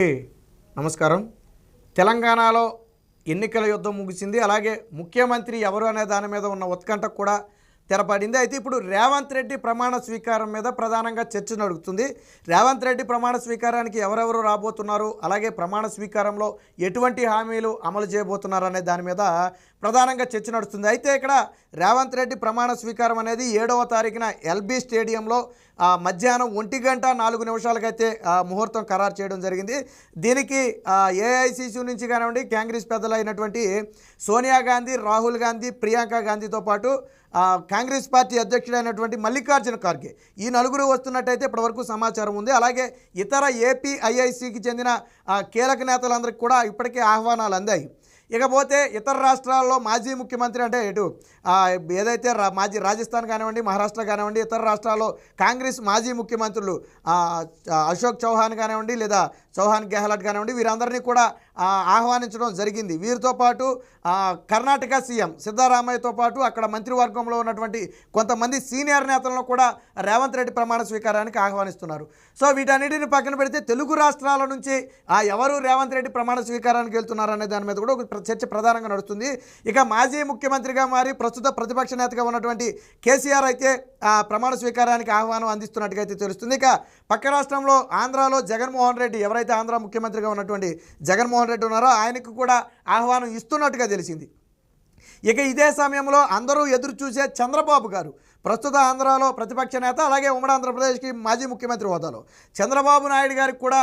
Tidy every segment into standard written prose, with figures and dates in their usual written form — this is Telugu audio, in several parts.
నమస్కారం. తెలంగాణలో ఎన్నికల యుద్ధం ముగిసింది. అలాగే ముఖ్యమంత్రి ఎవరు అనే దాని మీద ఉన్న ఉత్కంఠ కూడా తెరపడింది. అయితే ఇప్పుడు రేవంత్ రెడ్డి ప్రమాణ స్వీకారం మీద ప్రధానంగా చర్చ నడుస్తుంది. రేవంత్ రెడ్డి ప్రమాణ స్వీకారానికి ఎవరెవరు రాబోతున్నారు, అలాగే ప్రమాణ స్వీకారంలో ఎటువంటి హామీలు అమలు చేయబోతున్నారు అనే దాని మీద ప్రధానంగా చర్చ నడుస్తుంది. అయితే ఇక్కడ రేవంత్ రెడ్డి ప్రమాణ స్వీకారం అనేది 7వ తారీఖున ఎల్బీ స్టేడియంలో మధ్యాహ్నం 1:04 అయితే ముహూర్తం ఖరారు చేయడం జరిగింది. దీనికి ఏఐసిసి నుంచి కానివ్వండి, కాంగ్రెస్ పెద్దలు అయినటువంటి సోనియా గాంధీ, రాహుల్ గాంధీ, ప్రియాంక గాంధీతో పాటు కాంగ్రెస్ పార్టీ అధ్యక్షుడైనటువంటి మల్లికార్జున ఖార్గే, ఈ నలుగురు వస్తున్నట్టయితే ఇప్పటివరకు సమాచారం ఉంది. అలాగే ఇతర ఏపీఐఐసికి చెందిన కీలక నేతలందరికీ కూడా ఇప్పటికే ఆహ్వానాలు అందాయి. ఇకపోతే ఇతర రాష్ట్రాల్లో మాజీ ముఖ్యమంత్రి అంటే ఇటు ఏదైతే మాజీ రాజస్థాన్ కానివ్వండి, మహారాష్ట్ర కానివ్వండి, ఇతర రాష్ట్రాల్లో కాంగ్రెస్ మాజీ ముఖ్యమంత్రులు అశోక్ చౌహాన్ కానివ్వండి, లేదా చౌహాన్ గెహ్లాట్ కానివ్వండి, వీరందరినీ కూడా ఆహ్వానించడం జరిగింది. వీరితో పాటు కర్ణాటక సీఎం సిద్ధరామయ్యతో పాటు అక్కడ మంత్రివర్గంలో ఉన్నటువంటి కొంతమంది సీనియర్ నేతలను కూడా రేవంత్ రెడ్డి ప్రమాణ స్వీకారానికి ఆహ్వానిస్తున్నారు. సో వీటన్నిటిని పక్కన పెడితే తెలుగు రాష్ట్రాల నుంచి ఎవరు రేవంత్ రెడ్డి ప్రమాణ స్వీకారానికి వెళ్తున్నారు అనే దాని మీద కూడా ఒక చర్చ ప్రధానంగా నడుస్తుంది. ఇక మాజీ ముఖ్యమంత్రిగా మారి ప్రస్తుత ప్రతిపక్ష నేతగా ఉన్నటువంటి కేసీఆర్ అయితే ప్రమాణ స్వీకారానికి ఆహ్వానం అందిస్తున్నట్టుగా అయితే తెలుస్తుంది. ఇక పక్క రాష్ట్రంలో ఆంధ్రాలో జగన్మోహన్ రెడ్డి, ఎవరైతే ఆంధ్ర ముఖ్యమంత్రిగా ఉన్నటువంటి జగన్మోహన్ రెడ్డి ఉన్నారో ఆయనకు కూడా ఆహ్వానం ఇస్తున్నట్టుగా తెలిసింది. ఇక ఇదే సమయంలో అందరూ ఎదురు చూసే చంద్రబాబు గారు, ప్రస్తుత ఆంధ్రాలో ప్రతిపక్ష నేత, అలాగే ఉమ్మడి ఆంధ్రప్రదేశ్కి మాజీ ముఖ్యమంత్రి హోదాలో చంద్రబాబు నాయుడు గారికి కూడా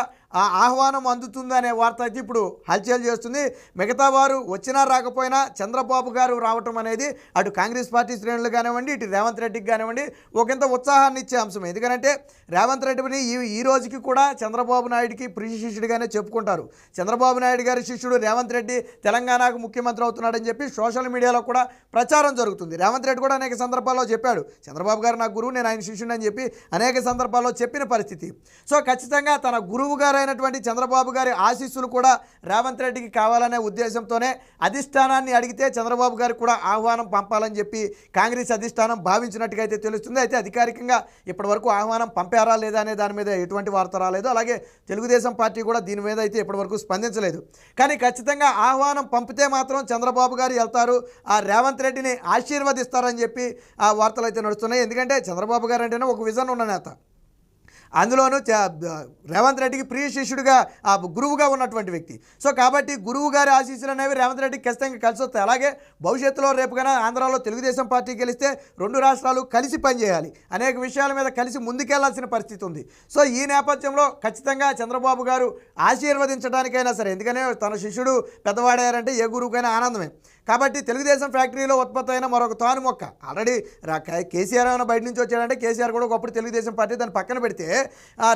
ఆహ్వానం అందుతుందనే వార్త అయితే ఇప్పుడు హల్చల్ చేస్తుంది. మిగతా వారు వచ్చినా రాకపోయినా చంద్రబాబు గారు రావటం అనేది అటు కాంగ్రెస్ పార్టీ శ్రేణులు కానివ్వండి, ఇటు రేవంత్ రెడ్డికి కానివ్వండి ఒకంత ఉత్సాహాన్ని ఇచ్చే అంశం. ఎందుకంటే రేవంత్ రెడ్డిని ఈ రోజుకి కూడా చంద్రబాబు నాయుడికి ప్రియ శిష్యుడిగానే చెప్పుకుంటారు. చంద్రబాబు నాయుడు గారి శిష్యుడు రేవంత్ రెడ్డి తెలంగాణకు ముఖ్యమంత్రి అవుతున్నాడని చెప్పి సోషల్ మీడియాలో కూడా ప్రచారం జరుగుతుంది. రేవంత్ రెడ్డి కూడా అనేక సందర్భాల్లో చెప్పాడు, చంద్రబాబు గారు నా గురువు, నేను ఆయన శిష్యుడు అని చెప్పి అనేక సందర్భాల్లో చెప్పిన పరిస్థితి. సో ఖచ్చితంగా తన గురువు గారు అయినటువంటి చంద్రబాబు గారి ఆశీస్సులు కూడా రేవంత్ రెడ్డికి కావాలనే ఉద్దేశంతోనే అధిష్టానాన్ని అడిగితే చంద్రబాబు గారికి కూడా ఆహ్వానం పంపాలని చెప్పి కాంగ్రెస్ అధిష్టానం భావించినట్టుగా అయితే తెలుస్తుంది. అయితే అధికారికంగా ఇప్పటివరకు ఆహ్వానం పంపారా లేదా అనే దాని మీద ఎటువంటి వార్త రాలేదు. అలాగే తెలుగుదేశం పార్టీ కూడా దీని మీద అయితే ఇప్పటివరకు స్పందించలేదు. కానీ ఖచ్చితంగా ఆహ్వానం పంపితే మాత్రం చంద్రబాబు గారు వెళ్తారు, రేవంత్ రెడ్డిని ఆశీర్వదిస్తారని చెప్పి ఆ వార్తలు అయితే నడుస్తున్నాయి. ఎందుకంటే చంద్రబాబు గారు అంటేనే ఒక విజన్ ఉన్న నేత, అందులోనూ రేవంత్ రెడ్డికి ప్రియ శిష్యుడిగా గురువుగా ఉన్నటువంటి వ్యక్తి. సో కాబట్టి గురువు గారి ఆశీస్సులు అనేవి రేవంత్ రెడ్డికి ఖచ్చితంగా కలిసి వస్తాయి. అలాగే భవిష్యత్తులో రేపు కన్నా ఆంధ్రాలో తెలుగుదేశం పార్టీ గెలిస్తే రెండు రాష్ట్రాలు కలిసి పనిచేయాలి, అనేక విషయాల మీద కలిసి ముందుకెళ్లాల్సిన పరిస్థితి ఉంది. సో ఈ నేపథ్యంలో ఖచ్చితంగా చంద్రబాబు గారు ఆశీర్వదించడానికైనా సరే, ఎందుకనే తన శిష్యుడు పెద్దవాడారంటే ఏ గురువుకైనా ఆనందమే. కాబట్టి తెలుగుదేశం ఫ్యాక్టరీలో ఉత్పత్తి అయిన మరొక తాను మొక్క ఆల్రెడీ కేసీఆర్ ఏమైనా బయట నుంచి వచ్చాడంటే కేసీఆర్ కూడా ఒకప్పుడు తెలుగుదేశం పార్టీ, దాన్ని పక్కన పెడితే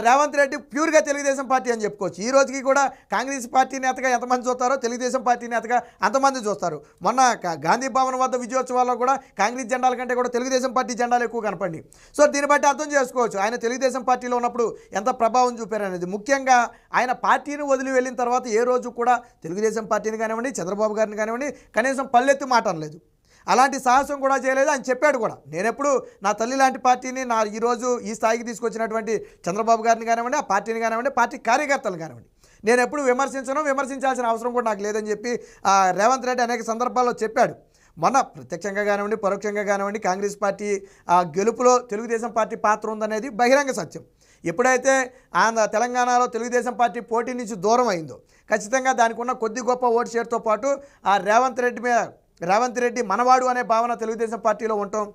రేవంత్ రెడ్డి ప్యూర్గా తెలుగుదేశం పార్టీ అని చెప్పుకోవచ్చు. ఈ రోజుకి కూడా కాంగ్రెస్ పార్టీ నేతగా ఎంతమంది చూస్తారో తెలుగుదేశం పార్టీ నేతగా అంతమంది చూస్తారు. మొన్న గాంధీ భవన్ వద్ద విజయోత్సవాల్లో కూడా కాంగ్రెస్ జెండాల కంటే కూడా తెలుగుదేశం పార్టీ జెండాలు ఎక్కువ కనపడి. సో దీన్ని బట్టి అర్థం చేసుకోవచ్చు ఆయన తెలుగుదేశం పార్టీలో ఉన్నప్పుడు ఎంత ప్రభావం చూపారనేది. ముఖ్యంగా ఆయన పార్టీని వదిలి వెళ్ళిన తర్వాత ఏ రోజు కూడా తెలుగుదేశం పార్టీని కానివ్వండి, చంద్రబాబు గారిని కానివ్వండి కనీసం పల్లెత్తి మాట అనలేదు. అలాంటి సాహసం కూడా చేయలేదు. ఆయన చెప్పాడు కూడా, నేనెప్పుడు నా తల్లి లాంటి పార్టీని ఈరోజు ఈ స్థాయికి తీసుకొచ్చినటువంటి చంద్రబాబు గారిని కానివ్వండి, ఆ పార్టీని కానివ్వండి, పార్టీ కార్యకర్తలు కానివ్వండి, నేను ఎప్పుడు విమర్శించాల్సిన అవసరం కూడా నాకు లేదని చెప్పి రేవంత్ రెడ్డి అనేక సందర్భాల్లో చెప్పాడు. మొన్న ప్రత్యక్షంగా కానివ్వండి, పరోక్షంగా కానివ్వండి కాంగ్రెస్ పార్టీ గెలుపులో తెలుగుదేశం పార్టీ పాత్ర ఉందనేది బహిరంగ సత్యం. ఎప్పుడైతే తెలంగాణలో తెలుగుదేశం పార్టీ పోటీ నుంచి దూరం అయిందో ఖచ్చితంగా దానికి ఉన్న కొద్ది గొప్ప ఓటు షేర్తో పాటు రేవంత్ రెడ్డి మనవాడు అనే భావన తెలుగుదేశం పార్టీలో ఉండటం,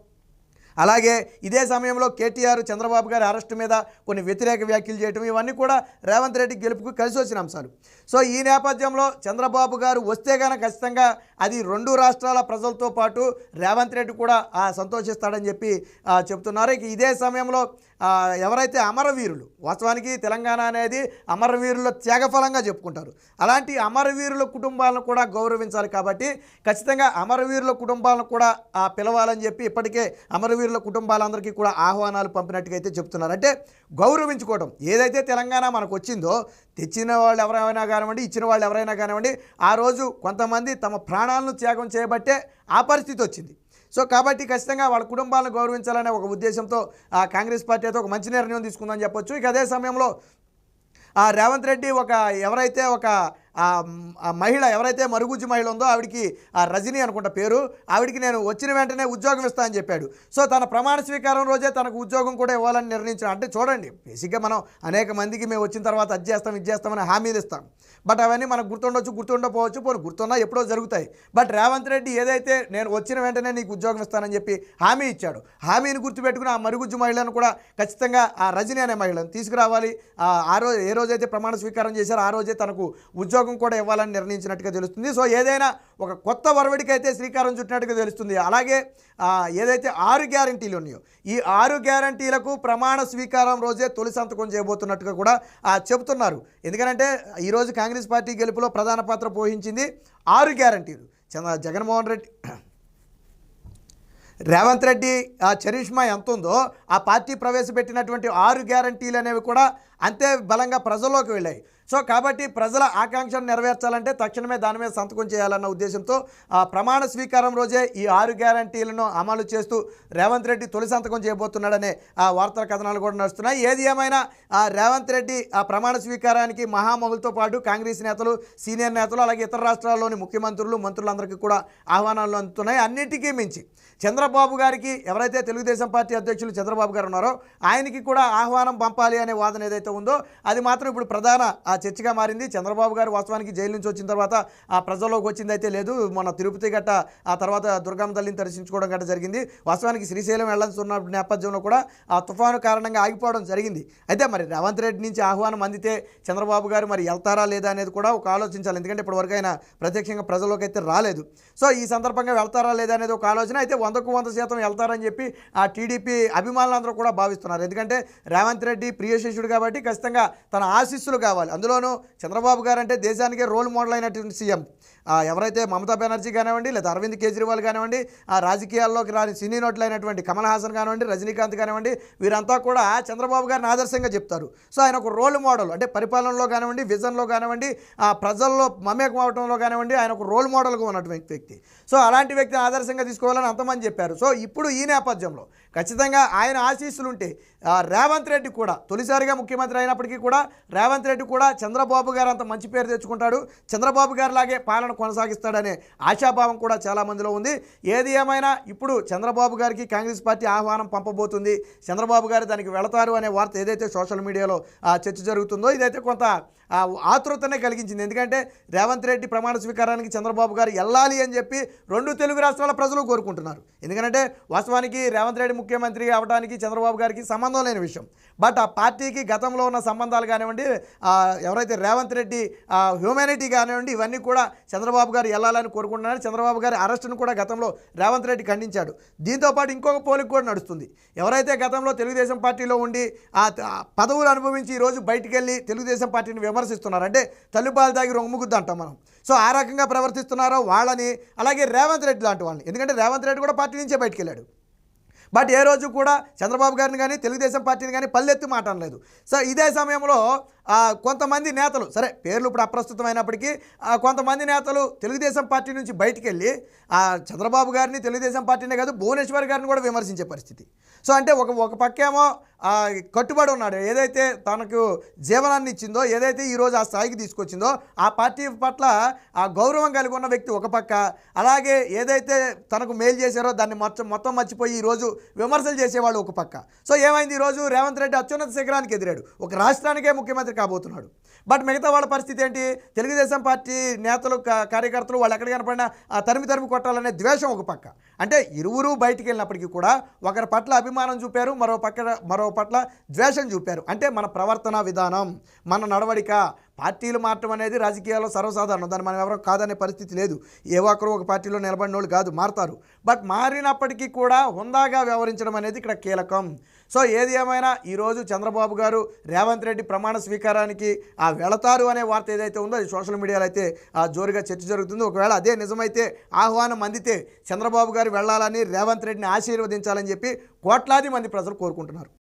అలాగే ఇదే సమయంలో కేటీఆర్ చంద్రబాబు గారి అరెస్టు మీద కొన్ని వ్యతిరేక వ్యాఖ్యలు చేయడం, ఇవన్నీ కూడా రేవంత్ రెడ్డి గెలుపుకు కలిసి వచ్చిన అంశాలు. సో ఈ నేపథ్యంలో చంద్రబాబు గారు వస్తే కనుక ఖచ్చితంగా అది రెండు రాష్ట్రాల ప్రజలతో పాటు రేవంత్ రెడ్డి కూడా సంతోషిస్తాడని చెప్పి చెప్తున్నారు. ఇక ఇదే సమయంలో ఎవరైతే అమరవీరులు, వాస్తవానికి తెలంగాణ అనేది అమరవీరుల త్యాగఫలంగా చెప్పుకుంటారు, అలాంటి అమరవీరుల కుటుంబాలను కూడా గౌరవించాలి. కాబట్టి ఖచ్చితంగా అమరవీరుల కుటుంబాలను కూడా పిలవాలని చెప్పి ఇప్పటికే అమరవీరుల కుటుంబాలందరికీ కూడా ఆహ్వానాలు పంపినట్టుగా అయితే చెప్తున్నారు. అంటే గౌరవించుకోవడం, ఏదైతే తెలంగాణ మనకు వచ్చిందో తెచ్చిన వాళ్ళు ఎవరైనా కానివ్వండి, ఇచ్చిన వాళ్ళు ఎవరైనా కానివ్వండి, ఆ రోజు కొంతమంది తమ ప్రాణాలను త్యాగం చేయబట్టే ఆ పరిస్థితి వచ్చింది. సో కాబట్టి ఖచ్చితంగా వాళ్ళ కుటుంబాలను గౌరవించాలనే ఒక ఉద్దేశంతో కాంగ్రెస్ పార్టీ అయితే ఒక మంచి నిర్ణయం తీసుకుందని చెప్పొచ్చు. ఇక అదే సమయంలో రేవంత్ రెడ్డి ఎవరైతే ఆ మహిళ ఎవరైతే మరుగుజ్జు మహిళ ఉందో ఆవిడికి రజనీ అనుకుంటా పేరు, ఆవిడికి నేను వచ్చిన వెంటనే ఉద్యోగం ఇస్తా అని చెప్పాడు. సో తన ప్రమాణ స్వీకారం రోజే తనకు ఉద్యోగం కూడా ఇవ్వాలని నిర్ణయించాడు. అంటే చూడండి, బేసిక్గా మనం అనేక మందికి మేము వచ్చిన తర్వాత అది చేస్తాం ఇది చేస్తామని హామీలు ఇస్తాం. బట్ అవన్నీ మనకు గుర్తుండకపోవచ్చు, పోను గుర్తున్నా ఎప్పుడో జరుగుతాయి. బట్ రేవంత్ రెడ్డి ఏదైతే నేను వచ్చిన వెంటనే నీకు ఉద్యోగం ఇస్తానని చెప్పి హామీ ఇచ్చాడు, హామీని గుర్తుపెట్టుకుని ఆ మరుగుజ్జు మహిళను కూడా ఖచ్చితంగా ఆ రజనీ అనే మహిళను తీసుకురావాలి. ఏ రోజైతే ప్రమాణ స్వీకారం చేశారో ఆ రోజే తనకు ఉద్యోగం కూడా ఇవ్వాలని నిర్ణయించినట్టుగా తెలుస్తుంది. సో ఏదైనా ఒక కొత్త వరవడికి అయితే శ్రీకారం చుట్టినట్టుగా తెలుస్తుంది. అలాగే ఏదైతే 6 గ్యారంటీలు ఉన్నాయో ఈ 6 గ్యారంటీలకు ప్రమాణ స్వీకారం రోజే తొలి సంతకం చేయబోతున్నట్టుగా కూడా చెబుతున్నారు. ఎందుకంటే ఈరోజు కాంగ్రెస్ పార్టీ గెలుపులో ప్రధాన పాత్ర పోషించింది 6 గ్యారంటీలు. జగన్మోహన్ రెడ్డి రేవంత్ రెడ్డి చరిష్మా ఎంత ఉందో ఆ పార్టీ ప్రవేశపెట్టినటువంటి 6 గ్యారంటీలు అనేవి కూడా అంతే బలంగా ప్రజల్లోకి వెళ్ళాయి. సో కాబట్టి ప్రజల ఆకాంక్షను నెరవేర్చాలంటే తక్షణమే దాని మీద సంతకం చేయాలన్న ఉద్దేశంతో ప్రమాణ స్వీకారం రోజే ఈ 6 గ్యారంటీలను అమలు చేస్తూ రేవంత్ రెడ్డి తొలి సంతకం చేయబోతున్నాడనే వార్తా కథనాలు కూడా నడుస్తున్నాయి. ఏది ఏమైనా రేవంత్ రెడ్డి ప్రమాణ స్వీకారానికి మహామహులతో పాటు కాంగ్రెస్ నేతలు, సీనియర్ నేతలు, అలాగే ఇతర రాష్ట్రాల్లోని ముఖ్యమంత్రులు, మంత్రులందరికీ కూడా ఆహ్వానాలు అందుతున్నాయి. అన్నిటికీ మించి చంద్రబాబు గారికి, ఎవరైతే తెలుగుదేశం పార్టీ అధ్యక్షులు చంద్రబాబు గారు ఉన్నారో ఆయనకి కూడా ఆహ్వానం పంపాలి అనే వాదన ఏదైతే ఉందో అది మాత్రం ఇప్పుడు ప్రధాన చర్చగా మారింది. చంద్రబాబు గారు వాస్తవానికి జైలు నుంచి వచ్చిన తర్వాత ప్రజల్లోకి వచ్చింది అయితే లేదు. మొన్న తిరుపతి గట్ట ఆ తర్వాత దుర్గమ్మ తల్లిని దర్శించుకోవడం గట్ట జరిగింది. వాస్తవానికి శ్రీశైలం వెళ్లాల్సిన నేపథ్యంలో కూడా ఆ తుఫాను కారణంగా ఆగిపోవడం జరిగింది. అయితే మరి రేవంత్ రెడ్డి నుంచి ఆహ్వానం అందితే చంద్రబాబు గారు మరి వెళ్తారా లేదా అనేది కూడా ఒక ఆలోచించాలి. ఎందుకంటే ఇప్పటివరకు ఆయన ప్రత్యక్షంగా ప్రజల్లోకి అయితే రాలేదు. సో ఈ సందర్భంగా వెళ్తారా లేదా అనేది ఒక ఆలోచన. అయితే 100% వెళ్తారని చెప్పి ఆ టీడీపీ అభిమానులందరూ కూడా భావిస్తున్నారు. ఎందుకంటే రేవంత్ రెడ్డి ప్రియ శిష్యుడు కాబట్టి ఖచ్చితంగా తన ఆశీస్సులు కావాలి. అందులోనూ చంద్రబాబు గారు అంటే దేశానికే రోల్ మోడల్ అయినటువంటి సీఎం. ఎవరైతే మమతా బెనర్జీ కానివ్వండి, లేదా అరవింద్ కేజ్రీవాల్ కానివ్వండి, రాజకీయాల్లోకి రాని సినీ నోట్లు అయినటువంటి కమల్ హాసన్ కానివ్వండి, రజనీకాంత్ కానివ్వండి, వీరంతా కూడా చంద్రబాబు గారిని ఆదర్శంగా చెప్తారు. సో ఆయన ఒక రోల్ మోడల్, అంటే పరిపాలనలో కానివ్వండి, విజన్లో కానివ్వండి, ప్రజల్లో మమేకం అవడంలో కానివ్వండి ఆయన ఒక రోల్ మోడల్గా ఉన్నటువంటి వ్యక్తి. సో అలాంటి వ్యక్తిని ఆదర్శంగా తీసుకోవాలని అంతమంది చెప్పారు. సో ఇప్పుడు ఈ నేపథ్యంలో ఖచ్చితంగా ఆయన ఆశీస్సులు ఉంటే రేవంత్ రెడ్డి కూడా తొలిసారిగా ముఖ్యమంత్రి అయినప్పటికీ కూడా రేవంత్ రెడ్డి కూడా చంద్రబాబు గారు అంత మంచి పేరు తెచ్చుకుంటాడు, చంద్రబాబు గారు లాగే పాలన కొనసాగిస్తాడనే ఆశాభావం కూడా చాలామందిలో ఉంది. ఏది ఏమైనా ఇప్పుడు చంద్రబాబు గారికి కాంగ్రెస్ పార్టీ ఆహ్వానం పంపబోతుంది, చంద్రబాబు గారు దానికి వెళతారు అనే వార్త ఏదైతే సోషల్ మీడియాలో చర్చ జరుగుతుందో ఇదైతే కొంత ఆతృతనే కలిగించింది. ఎందుకంటే రేవంత్ రెడ్డి ప్రమాణ స్వీకారానికి చంద్రబాబు గారు వెళ్ళాలి అని చెప్పి 2 తెలుగు రాష్ట్రాల ప్రజలు కోరుకుంటున్నారు. ఎందుకంటే వాస్తవానికి రేవంత్ రెడ్డి ముఖ్యమంత్రి అవడానికి చంద్రబాబు గారికి సంబంధం లేని విషయం. బట్ ఆ పార్టీకి గతంలో ఉన్న సంబంధాలు కానివ్వండి, ఎవరైతే రేవంత్ రెడ్డి హ్యూమానిటీ కానివ్వండి, ఇవన్నీ కూడా చంద్రబాబు గారు వెళ్ళాలని కోరుకుంటున్నారు. చంద్రబాబు గారి అరెస్టును కూడా గతంలో రేవంత్ రెడ్డి ఖండించాడు. దీంతోపాటు ఇంకొక పోలిక కూడా నడుస్తుంది. ఎవరైతే గతంలో తెలుగుదేశం పార్టీలో ఉండి పదవులు అనుభవించి ఈరోజు బయటికి వెళ్ళి తెలుగుదేశం పార్టీని విమర్శిస్తున్నారు, అంటే తల్లిపాలు తాగి రొమ్ముగుద్దు అంటాం మనం. సో ఆ రకంగా ప్రవర్తిస్తున్నారో వాళ్ళని, అలాగే రేవంత్ రెడ్డి లాంటి వాళ్ళని. ఎందుకంటే రేవంత్ రెడ్డి కూడా పార్టీ నుంచే బయటికి వెళ్ళాడు. బట్ ఏ రోజు కూడా చంద్రబాబు గారిని కానీ తెలుగుదేశం పార్టీని కానీ పల్లెత్తి మాట అనలేదు. సో ఇదే సమయంలో కొంతమంది నేతలు, సరే పేర్లు ఇప్పుడు అప్రస్తుతమైనప్పటికీ కొంతమంది నేతలు తెలుగుదేశం పార్టీ నుంచి బయటికి వెళ్ళి చంద్రబాబు గారిని, తెలుగుదేశం పార్టీనే కాదు భువనేశ్వర్ గారిని కూడా విమర్శించే పరిస్థితి. సో అంటే ఒక పక్కేమో కట్టుబడి ఉన్నాడు, ఏదైతే తనకు జీవనాన్ని ఇచ్చిందో, ఏదైతే ఈరోజు ఆ స్థాయికి తీసుకొచ్చిందో ఆ పార్టీ పట్ల ఆ గౌరవం కలిగి ఉన్న వ్యక్తి ఒక పక్క, అలాగే ఏదైతే తనకు మేలు చేశారో దాన్ని మొత్తం మర్చిపోయి ఈరోజు విమర్శలు చేసేవాళ్ళు ఒక పక్క. సో ఏమైంది, ఈరోజు రేవంత్ రెడ్డి అత్యున్నత శిఖరానికి ఎదిరాడు, ఒక రాష్ట్రానికే ముఖ్యమంత్రి కాబోతున్నాడు. బట్ మిగతా వాళ్ళ పరిస్థితి ఏంటి, తెలుగుదేశం పార్టీ నేతలు, కార్యకర్తలు వాళ్ళు ఎక్కడ కనపడినా తరిమి కొట్టాలనే ద్వేషం ఒక పక్క. అంటే ఇరువురు బయటికి వెళ్ళినప్పటికీ కూడా ఒకరి పట్ల అభిమానం చూపారు, మరో పట్ల ద్వేషం చూపారు. అంటే మన ప్రవర్తన విధానం, మన నడవడిక, పార్టీలు మారటం అనేది రాజకీయాల్లో సర్వసాధారణం, దాన్ని మనం ఎవరో కాదనే పరిస్థితి లేదు. ఏ ఒక్కరు ఒక పార్టీలో నిలబడిన వాళ్ళు కాదు, మారుతారు. బట్ మారినప్పటికీ కూడా హుందాగా వ్యవహరించడం అనేది ఇక్కడ కీలకం. సో ఏది ఏమైనా ఈరోజు చంద్రబాబు గారు రేవంత్ రెడ్డి ప్రమాణ స్వీకారానికి వెళతారు అనే వార్త ఏదైతే ఉందో అది సోషల్ మీడియాలో అయితే జోరుగా చర్చ జరుగుతుంది. ఒకవేళ అదే నిజమైతే, ఆహ్వానం అందితే చంద్రబాబు గారు వెళ్ళాలని, రేవంత్ రెడ్డిని ఆశీర్వదించాలని చెప్పి కోట్లాది మంది ప్రజలు కోరుకుంటున్నారు.